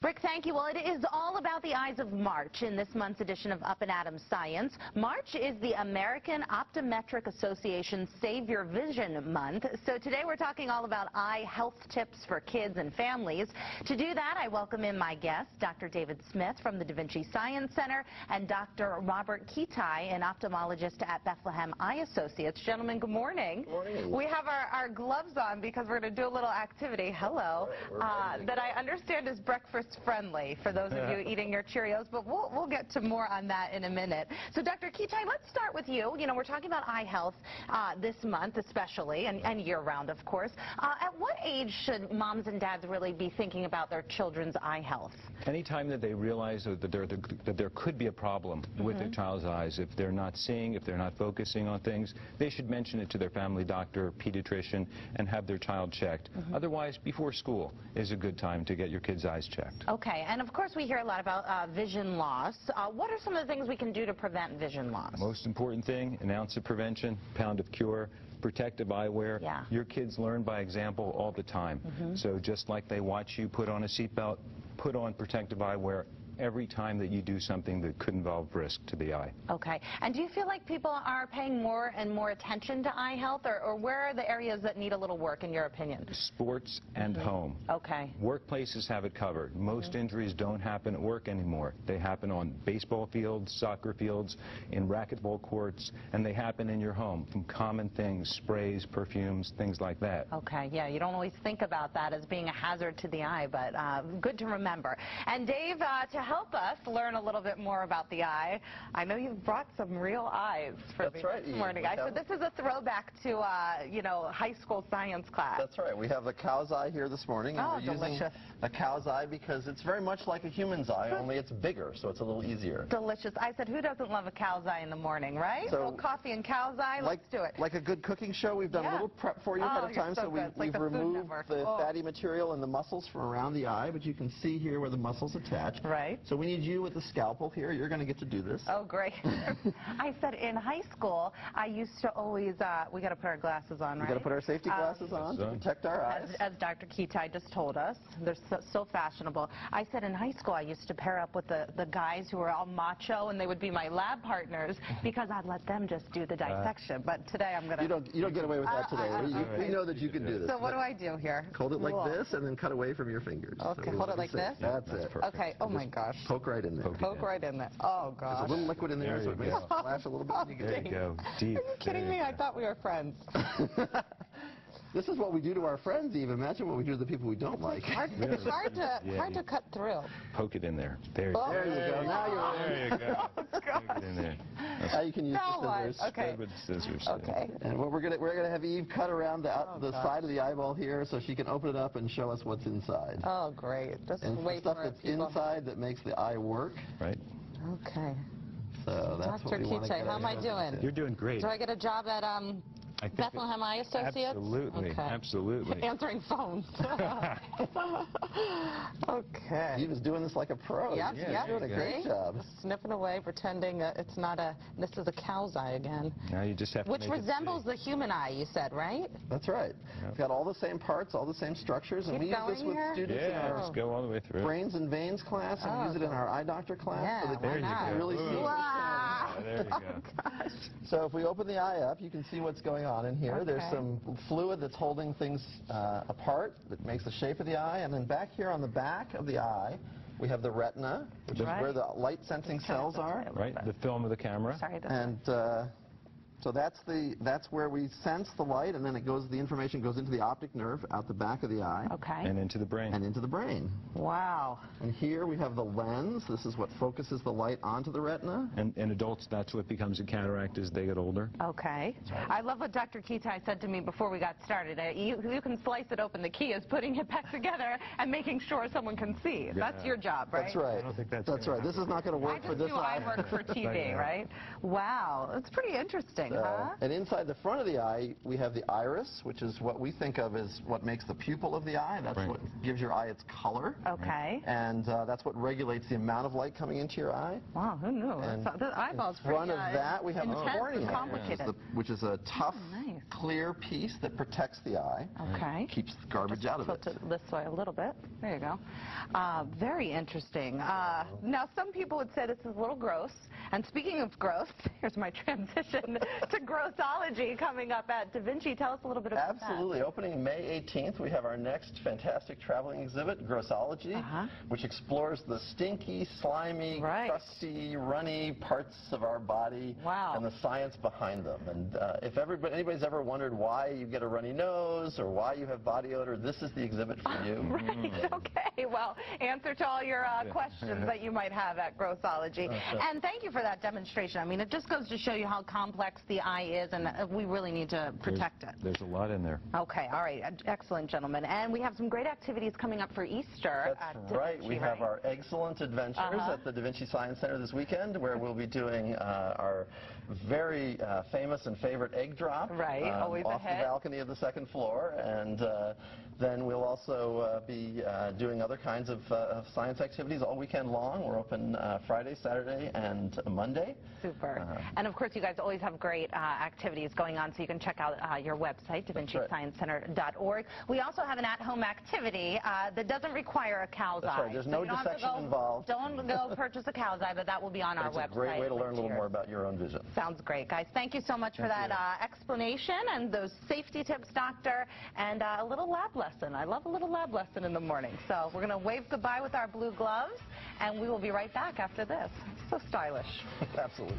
Rick, thank you. Well, it is all about the eyes of March in this month's edition of Up and Adams Science. March is the American Optometric Association Save Your Vision Month. So today we're talking all about eye health tips for kids and families. To do that, I welcome in my guests, Dr. David Smith from the Vinci Science Center and Dr. Robert Kitai, an ophthalmologist at Bethlehem Eye Associates. Gentlemen, good morning. Good morning. We have our gloves on because we're going to do a little activity, hello, that I understand is breakfast friendly for those of you eating your Cheerios, but we'll get to more on that in a minute. So Dr. Kitai, let's start with you. You know, we're talking about eye health this month especially, and year-round, of course. At what age should moms and dads really be thinking about their children's eye health? Anytime that they realize that there could be a problem with their child's eyes, if they're not seeing, if they're not focusing on things, they should mention it to their family doctor, pediatrician, and have their child checked. Otherwise, before school is a good time to get your kid's eyes checked. Okay, and of course we hear a lot about vision loss. What are some of the things we can do to prevent vision loss? Most important thing, an ounce of prevention, pound of cure. Protective eyewear. Yeah. Your kids learn by example all the time. So just like they watch you put on a seatbelt, put on protective eyewear every time that you do something that could involve risk to the eye. Okay. And do you feel like people are paying more and more attention to eye health, or where are the areas that need a little work in your opinion? Sports and home. Okay. Workplaces have it covered. Most injuries don't happen at work anymore. They happen on baseball fields, soccer fields, in racquetball courts, and they happen in your home from common things, sprays, perfumes, things like that. Okay, yeah, you don't always think about that as being a hazard to the eye, but good to remember. And Dave, to help us learn a little bit more about the eye, I know you've brought some real eyes for me this morning. I said this is a throwback to, you know, high school science class. That's right. We have the cow's eye here this morning, and we're using a cow's eye because it's very much like a human's eye, only it's bigger, so it's a little easier. Delicious. I said, who doesn't love a cow's eye in the morning, right? So, a little coffee and cow's eye, let's do it. Like a good cooking show, we've done a little prep for you ahead of time, so we've removed the fatty material and the muscles from around the eye, but you can see here where the muscles attach. Right. So we need you with the scalpel here. You're going to get to do this. Oh, great. I said in high school, I used to always, we got to put our glasses on, right? We got to put our safety glasses on to protect our eyes. As Dr. Kitai just told us, they're so fashionable. I said in high school, I used to pair up with the guys who were all macho, and they would be my lab partners because I'd let them just do the dissection. But today I'm going to... You don't get away with that today. We know that you can do this. So what do I do here? Hold it like this and then cut away from your fingers. Okay, hold it like this? That's it. Okay, oh my gosh. Poke right in there. Poke right in there. Oh, gosh. There's a little liquid in there, so it makes it splash a little bit. There you go. Deep. Are you kidding me? I thought we were friends. This is what we do to our friends, even. Imagine what we do to the people we don't like. It's hard to cut through. Poke it in there. There you go. There you go. Now you're in. There you go. Poke it in there. Now you can use the scissors. Okay. With the scissors. Okay. And what we're gonna have Eve cut around the side of the eyeball here, so she can open it up and show us what's inside. Oh, great. Just and wait stuff for that's inside that makes the eye work. Right. Okay. So that's what we want to get. How am I doing? You're doing great. Do I get a job at Bethlehem Eye Associates? Absolutely. Okay. Absolutely. Answering phones. Okay. Eve is doing this like a pro. Yep, She's doing a great job. Just snipping away, pretending it's not this is a cow's eye again. Now you just have to Which resembles the human eye, you said, right? That's right. Yep. It's got all the same parts, all the same structures, and we use this with students in our let's go all the way through. brains and veins class, and use it in our eye doctor class, so that there you can really see what's going on. There you go. Gosh. So if we open the eye up, you can see what's going on in here. There's some fluid that's holding things apart that makes the shape of the eye, and then back here on the back of the eye, we have the retina, which is where the light-sensing cells are. Right, the film of the camera. Sorry, and so that's where we sense the light, and then the information goes into the optic nerve out the back of the eye. Okay. And into the brain. And into the brain. Wow. And here we have the lens. This is what focuses the light onto the retina. And in adults, that's what becomes a cataract as they get older. Okay. I love what Dr. Kitai said to me before we got started. You can slice it open. The key is putting it back together and making sure someone can see. Yeah. That's your job, right? That's right. I don't think that's right. This is not going to work for this eye. I work for TV, right? Wow. That's pretty interesting, huh? And inside the front of the eye, we have the iris, which is what we think of as what makes the pupil of the eye. That's what gives your eye its color. Okay. And that's what regulates the amount of light coming into your eye. Wow, who knew? And the eyeball's in front of that, we have the cornea, complicated. which is a tough clear piece that protects the eye. Okay. Keeps the garbage out of it. Tilt it this way a little bit. There you go. Very interesting. Now, some people would say this is a little gross. And speaking of gross, here's my transition to grossology coming up at Da Vinci. Tell us a little bit about that. Absolutely. Opening May 18th, we have our next fantastic traveling exhibit, Grossology, which explores the stinky, slimy, crusty, runny parts of our body and the science behind them. And if anybody's ever wondered why you get a runny nose or why you have body odor, this is the exhibit for you. Right. Okay. Well, answer to all your questions that you might have at Grossology. And thank you for that demonstration. I mean, it just goes to show you how complex the eye is, and we really need to protect it. There's a lot in there. Okay. All right. Excellent, gentlemen. And we have some great activities coming up for Easter. That's right. We have our Excellent Adventures at the Da Vinci Science Center this weekend, where we'll be doing our very famous and favorite egg drop always off the balcony of the second floor. And then we'll also be doing other kinds of science activities all weekend long. We're open Friday, Saturday, and Monday. Super. And of course, you guys always have great activities going on, so you can check out your website, davincisciencecenter.org. We also have an at-home activity that doesn't require a cow's eye. That's right. There's no dissection involved. Don't go purchase a cow's eye, but that will be on our website. It's a great way to learn a little more about your own vision. Sounds great, guys. Thank you so much for that explanation and those safety tips, Doctor, and a little lab lesson. I love a little lab lesson in the morning. So we're going to wave goodbye with our blue gloves, and we will be right back after this. So stylish. Absolutely.